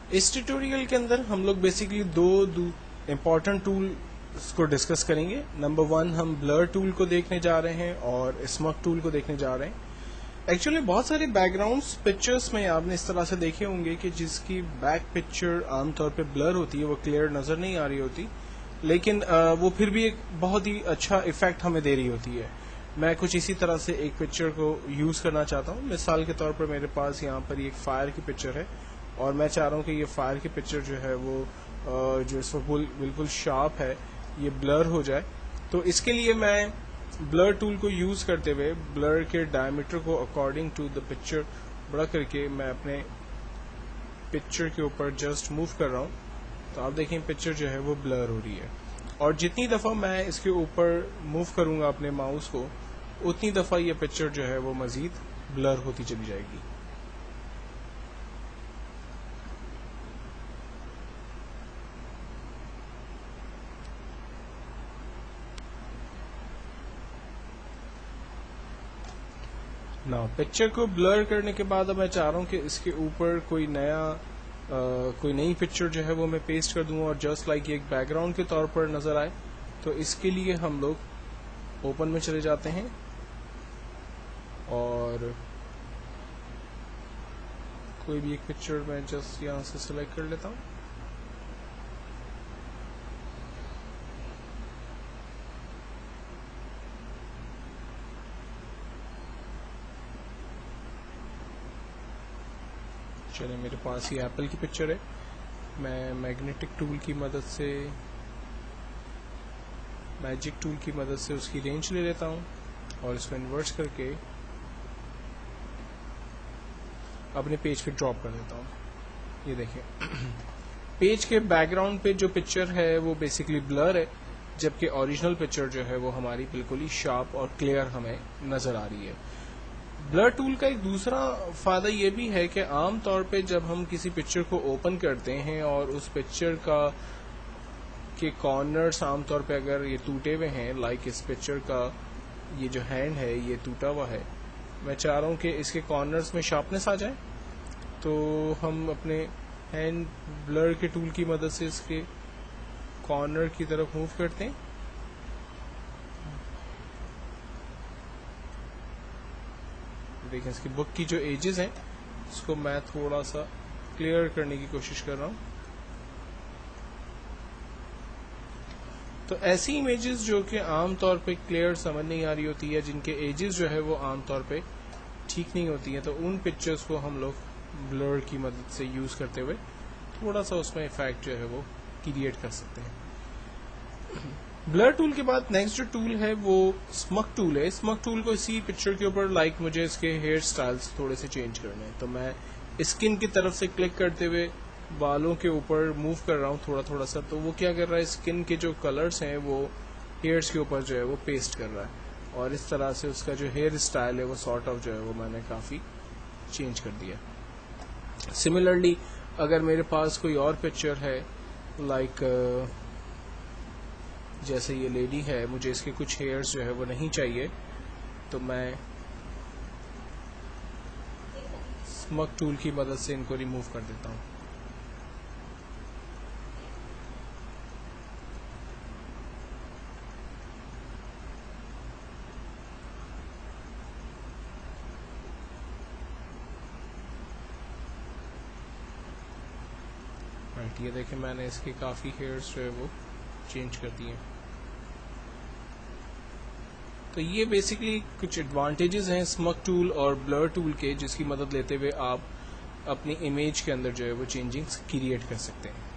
इस ट्यूटोरियल के अंदर हम लोग बेसिकली दो इम्पॉर्टेंट टूल को डिस्कस करेंगे। नंबर 1 हम ब्लर टूल को देखने जा रहे हैं और स्मग टूल को देखने जा रहे हैं। एक्चुअली बहुत सारे बैकग्राउंड्स पिक्चर्स में आपने इस तरह से देखे होंगे कि जिसकी बैक पिक्चर आमतौर पे ब्लर होती है, वो क्लियर नज़र नहीं आ रही होती, लेकिन वो फिर भी एक बहुत ही अच्छा इफेक्ट हमें दे रही होती है। मैं कुछ इसी तरह से एक पिक्चर को यूज़ करना चाहता हूँ। मिसाल के तौर पर मेरे पास यहाँ पर एक फायर की पिक्चर है और मैं चाह रहा हूँ कि ये फायर की पिक्चर जो है वो जो इस वक्त बिल्कुल शार्प है ये ब्लर हो जाए। तो इसके लिए मैं ब्लर टूल को यूज़ करते हुए ब्लर के डायमीटर को अकॉर्डिंग टू द पिक्चर बड़ा करके मैं अपने पिक्चर के ऊपर जस्ट मूव कर रहा हूँ। तो आप देखें पिक्चर जो है वो ब्लर हो रही है और जितनी दफ़ा मैं इसके ऊपर मूव करूँगा अपने माउस को उतनी दफ़ा ये पिक्चर जो है वो मज़ीद ब्लर होती चली जाएगी। ना पिक्चर को ब्लर करने के बाद अब मैं चाह रहा हूँ कि इसके ऊपर कोई नई पिक्चर जो है वो मैं पेस्ट कर दूँ और जस्ट लाइक एक बैकग्राउंड के तौर पर नज़र आए। तो इसके लिए हम लोग ओपन में चले जाते हैं और कोई भी एक पिक्चर मैं जस्ट यहाँ से सिलेक्ट कर लेता हूँ। चलिए मेरे पास ये एप्पल की पिक्चर है। मैं मैग्नेटिक टूल की मदद से मैजिक टूल की मदद से उसकी रेंज ले लेता हूँ और इसको इन्वर्स करके अपने पेज पे ड्रॉप कर देता हूँ। ये देखें पेज के बैकग्राउंड पे जो पिक्चर है वो बेसिकली ब्लर है, जबकि ओरिजिनल पिक्चर जो है वो हमारी बिल्कुल ही शार्प और क्लियर हमें नज़र आ रही है। ब्लर टूल का एक दूसरा फ़ायदा ये भी है कि आम तौर पे जब हम किसी पिक्चर को ओपन करते हैं और उस पिक्चर के कॉर्नर्स आमतौर पे अगर ये टूटे हुए हैं, लाइक इस पिक्चर का ये जो हैंड है ये टूटा हुआ है, मैं चाह रहा हूँ कि इसके कॉर्नर्स में शार्पनेस आ जाए, तो हम अपने हैंड ब्लर के टूल की मदद से इसके कॉर्नर की तरफ मूव करते हैं। देखें इसकी बुक की जो एजेस हैं इसको मैं थोड़ा सा क्लियर करने की कोशिश कर रहा हूँ। तो ऐसी इमेजेस जो कि आम तौर पे क्लियर समझ नहीं आ रही होती है, जिनके एजेस जो है वो आम तौर पे ठीक नहीं होती हैं, तो उन पिक्चर्स को हम लोग ब्लर की मदद से यूज़ करते हुए थोड़ा सा उसमें इफेक्ट जो है वो क्रिएट कर सकते हैं। ब्लर टूल के बाद नेक्स्ट जो टूल है वो स्मग टूल है। स्मग टूल को इसी पिक्चर के ऊपर लाइक मुझे इसके हेयर स्टाइल्स थोड़े से चेंज करने हैं, तो मैं स्किन की तरफ से क्लिक करते हुए बालों के ऊपर मूव कर रहा हूँ थोड़ा थोड़ा सा। तो वो क्या कर रहा है, स्किन के जो कलर्स हैं वो हेयर्स के ऊपर जो है वो पेस्ट कर रहा है और इस तरह से उसका जो हेयर स्टाइल है वो सॉर्ट ऑफ जो है वो मैंने काफ़ी चेंज कर दिया। सिमिलरली अगर मेरे पास कोई और पिक्चर है लाइक जैसे ये लेडी है, मुझे इसके कुछ हेयर्स जो है वो नहीं चाहिए, तो मैं स्मग टूल की मदद से इनको रिमूव कर देता हूँ। राइट, ये देखें मैंने इसके काफ़ी हेयर्स जो है वो चेंज कर दिए। तो ये बेसिकली कुछ एडवांटेजेस हैं स्मग टूल और ब्लर टूल के, जिसकी मदद लेते हुए आप अपनी इमेज के अंदर जो है वो चेंजिंग्स क्रिएट कर सकते हैं।